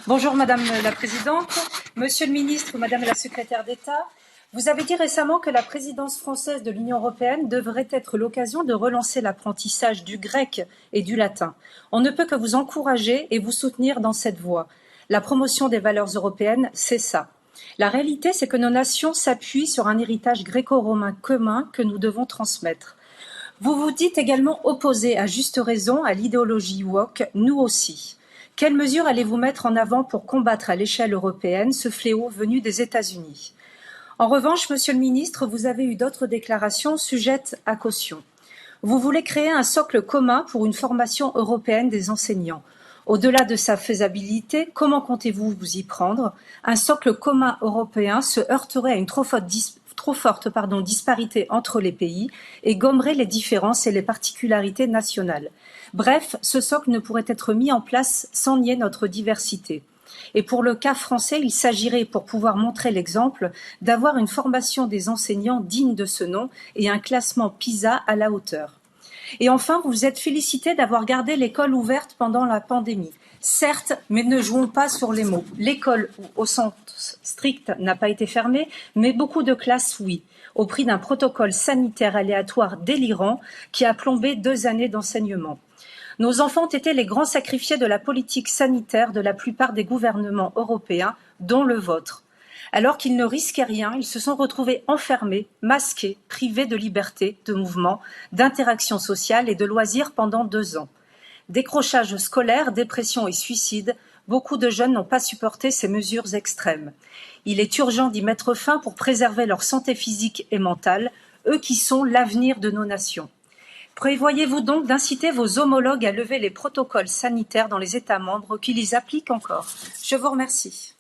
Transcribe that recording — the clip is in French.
Bonjour Madame la Présidente, Monsieur le Ministre, Madame la Secrétaire d'État. Vous avez dit récemment que la présidence française de l'Union européenne devrait être l'occasion de relancer l'apprentissage du grec et du latin. On ne peut que vous encourager et vous soutenir dans cette voie. La promotion des valeurs européennes, c'est ça. La réalité, c'est que nos nations s'appuient sur un héritage gréco-romain commun que nous devons transmettre. Vous vous dites également opposé à juste raison à l'idéologie woke, nous aussi. Quelles mesures allez-vous mettre en avant pour combattre à l'échelle européenne ce fléau venu des États-Unis? En revanche, Monsieur le Ministre, vous avez eu d'autres déclarations sujettes à caution. Vous voulez créer un socle commun pour une formation européenne des enseignants. Au-delà de sa faisabilité, comment comptez-vous vous y prendre? Un socle commun européen se heurterait à une trop forte disparité entre les pays et gommerait les différences et les particularités nationales. Bref, ce socle ne pourrait être mis en place sans nier notre diversité. Et pour le cas français, il s'agirait, pour pouvoir montrer l'exemple, d'avoir une formation des enseignants digne de ce nom et un classement PISA à la hauteur. Et enfin, vous vous êtes félicité d'avoir gardé l'école ouverte pendant la pandémie. Certes, mais ne jouons pas sur les mots. L'école, au sens strict, n'a pas été fermée, mais beaucoup de classes, oui, au prix d'un protocole sanitaire aléatoire délirant qui a plombé 2 années d'enseignement. Nos enfants ont été les grands sacrifiés de la politique sanitaire de la plupart des gouvernements européens, dont le vôtre. Alors qu'ils ne risquaient rien, ils se sont retrouvés enfermés, masqués, privés de liberté, de mouvement, d'interaction sociale et de loisirs pendant 2 ans. Décrochage scolaire, dépression et suicide, beaucoup de jeunes n'ont pas supporté ces mesures extrêmes. Il est urgent d'y mettre fin pour préserver leur santé physique et mentale, eux qui sont l'avenir de nos nations. Prévoyez-vous donc d'inciter vos homologues à lever les protocoles sanitaires dans les États membres qui les appliquent encore? Je vous remercie.